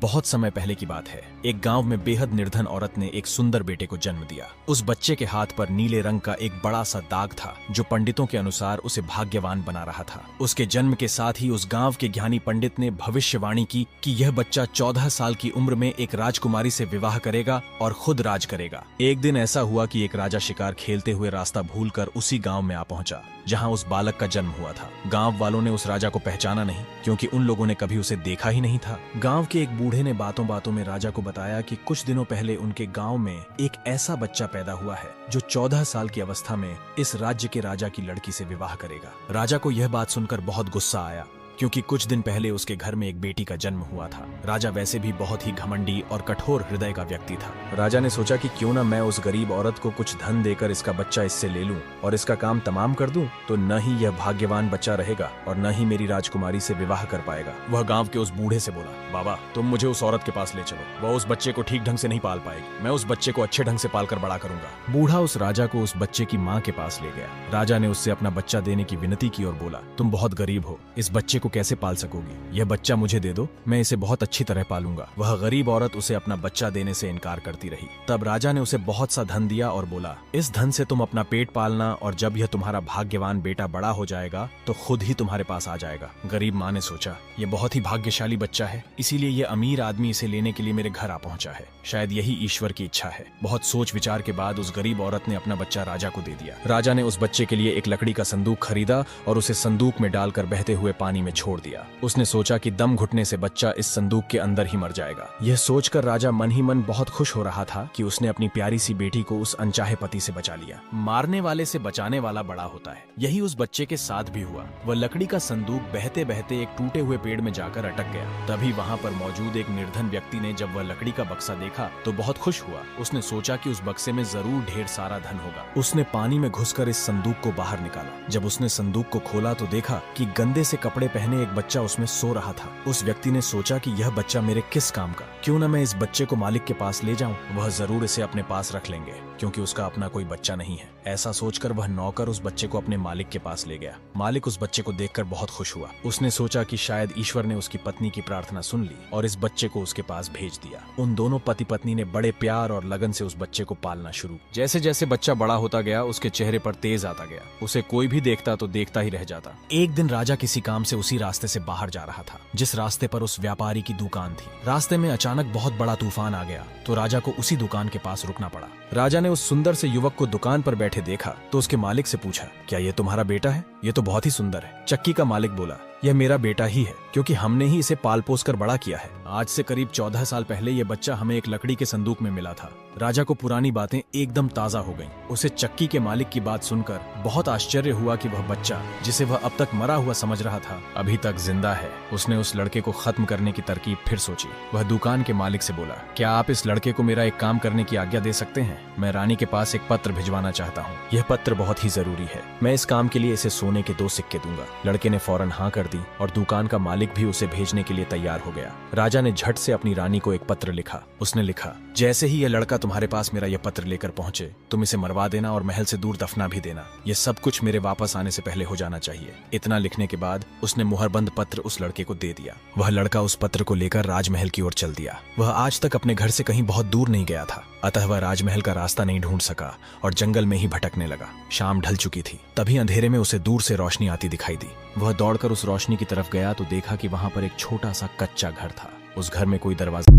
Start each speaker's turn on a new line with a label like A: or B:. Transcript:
A: बहुत समय पहले की बात है। एक गांव में बेहद निर्धन औरत ने एक सुंदर बेटे को जन्म दिया। उस बच्चे के हाथ पर नीले रंग का एक बड़ा सा दाग था जो पंडितों के अनुसार उसे भाग्यवान बना रहा था। उसके जन्म के साथ ही उस गांव के ज्ञानी पंडित ने भविष्यवाणी की कि यह बच्चा 14 साल की उम्र में एक राजकुमारी से विवाह करेगा और खुद राज करेगा। एक दिन ऐसा हुआ कि एक राजा शिकार खेलते हुए रास्ता भूलकर उसी गांव में आ पहुंचा जहां उस बालक का जन्म हुआ था। गांव वालों ने उस राजा को पहचाना नहीं, क्योंकि उन लोगों ने कभी उसे देखा ही नहीं था। गांव के एक बूढ़े ने बातों बातों में राजा को बताया कि कुछ दिनों पहले उनके गांव में एक ऐसा बच्चा पैदा हुआ है जो 14 साल की अवस्था में इस राज्य के राजा की लड़की से विवाह करेगा। राजा को यह बात सुनकर बहुत गुस्सा आया, क्योंकि कुछ दिन पहले उसके घर में एक बेटी का जन्म हुआ था। राजा वैसे भी बहुत ही घमंडी और कठोर हृदय का व्यक्ति था। राजा ने सोचा कि क्यों ना मैं उस गरीब औरत को कुछ धन देकर इसका बच्चा इससे ले लूं और इसका काम तमाम कर दूं, तो न ही यह भाग्यवान बच्चा रहेगा और न ही मेरी राजकुमारी से विवाह कर पाएगा। वह गांव के उस बूढ़े से बोला, बाबा तुम मुझे उस औरत के पास ले चलो, वह उस बच्चे को ठीक ढंग से नहीं पाल पाएगी, मैं उस बच्चे को अच्छे ढंग से पालकर बड़ा करूंगा। बूढ़ा उस राजा को उस बच्चे की माँ के पास ले गया। राजा ने उससे अपना बच्चा देने की विनती की और बोला, तुम बहुत गरीब हो, इस बच्चे को कैसे पाल सकोगे? यह बच्चा मुझे दे दो, मैं इसे बहुत अच्छी तरह पालूंगा। वह गरीब औरत उसे अपना बच्चा देने से इनकार करती रही। तब राजा ने उसे बहुत सा धन दिया और बोला, इस धन से तुम अपना पेट पालना और जब यह तुम्हारा भाग्यवान बेटा बड़ा हो जाएगा तो खुद ही तुम्हारे पास आ जाएगा। गरीब माँ ने सोचा, यह बहुत ही भाग्यशाली बच्चा है, इसीलिए यह अमीर आदमी इसे लेने के लिए मेरे घर आ पहुंचा है। शायद यही ईश्वर की इच्छा है। बहुत सोच विचार के बाद उस गरीब औरत ने अपना बच्चा राजा को दे दिया। राजा ने उस बच्चे के लिए एक लकड़ी का संदूक खरीदा और उसे संदूक में डालकर बहते हुए पानी में छोड़ दिया। उसने सोचा कि दम घुटने से बच्चा इस संदूक के अंदर ही मर जाएगा। यह सोचकर राजा मन ही मन बहुत खुश हो रहा था कि उसने अपनी प्यारी सी बेटी को उस अनचाहे पति से बचा लिया। मारने वाले से बचाने वाला बड़ा होता है। यही उस बच्चे के साथ भी हुआ। वह लकड़ी का संदूक बहते बहते एक टूटे हुए पेड़ में जाकर अटक गया। तभी वहाँ पर मौजूद एक निर्धन व्यक्ति ने जब वह लकड़ी का बक्सा देखा तो बहुत खुश हुआ। उसने सोचा कि उस बक्से में जरूर ढेर सारा धन होगा। उसने पानी में घुसकर इस संदूक को बाहर निकाला। जब उसने संदूक को खोला तो देखा कि गंदे से कपड़े पहने एक बच्चा उसमें सो रहा था। उस व्यक्ति ने सोचा कि यह बच्चा मेरे किस काम का, क्यों न मैं इस बच्चे को मालिक के पास ले जाऊं, वह जरूर इसे अपने पास रख लेंगे, क्योंकि उसका अपना कोई बच्चा नहीं है। ऐसा सोचकर वह नौकर उस बच्चे को अपने मालिक के पास ले गया। मालिक उस बच्चे को देखकर बहुत खुश हुआ। उसने सोचा कि शायद ईश्वर ने उसकी पत्नी की प्रार्थना सुन ली और इस बच्चे को उसके पास भेज दिया। उन दोनों पति पत्नी ने बड़े प्यार और लगन से उस बच्चे को पालना शुरू। जैसे जैसे बच्चा बड़ा होता गया उसके चेहरे पर तेज आता गया। उसे कोई भी देखता तो देखता ही रह जाता। एक दिन राजा किसी काम से उसी रास्ते से बाहर जा रहा था जिस रास्ते पर उस व्यापारी की दुकान थी। रास्ते में अचानक बहुत बड़ा तूफान आ गया तो राजा को उसी दुकान के पास रुकना पड़ा। राजा ने उस सुंदर से युवक को दुकान पर बैठे देखा तो उसके मालिक से पूछा, क्या ये तुम्हारा बेटा है? ये तो बहुत ही सुंदर है। चक्की का मालिक बोला, यह मेरा बेटा ही है, क्योंकि हमने ही इसे पाल पोस कर बड़ा किया है। आज से करीब 14 साल पहले यह बच्चा हमें एक लकड़ी के संदूक में मिला था। राजा को पुरानी बातें एकदम ताजा हो गईं। उसे चक्की के मालिक की बात सुनकर बहुत आश्चर्य हुआ कि वह बच्चा, जिसे वह अब तक मरा हुआ समझ रहा था, अभी तक जिंदा है। उसने उस लड़के को खत्म करने की तरकीब फिर सोची। वह दुकान के मालिक से बोला, क्या आप इस लड़के को मेरा एक काम करने की आज्ञा दे सकते हैं? मैं रानी के पास एक पत्र भिजवाना चाहता हूँ। यह पत्र बहुत ही जरूरी है। मैं इस काम के लिए इसे सोने के 2 सिक्के दूंगा। लड़के ने फौरन हाँ कर दी और दुकान का मालिक भी उसे भेजने के लिए तैयार हो गया। राजा ने झट से अपनी रानी को एक पत्र लिखा। उसने लिखा, जैसे ही यह लड़का तुम्हारे पास मेरा यह पत्र लेकर पहुंचे, तुम इसे मरवा देना और महल से दूर दफना भी देना। यह सब कुछ मेरे वापस आने से पहले हो जाना चाहिए। इतना लिखने के बाद उसने मुहरबंद पत्र उस लड़के को दे दिया। वह लड़का उस पत्र को लेकर राजमहल की ओर चल दिया। वह आज तक अपने घर से कहीं बहुत दूर नहीं गया था, अतः वह राजमहल का रास्ता नहीं ढूंढ सका और जंगल में ही भटकने लगा। शाम ढल चुकी थी। तभी अंधेरे में उसे दूर से रोशनी आती दिखाई दी। वह दौड़कर उस रोशनी की तरफ गया तो देखा कि वहां पर एक छोटा सा कच्चा घर था। उस घर में कोई दरवाजा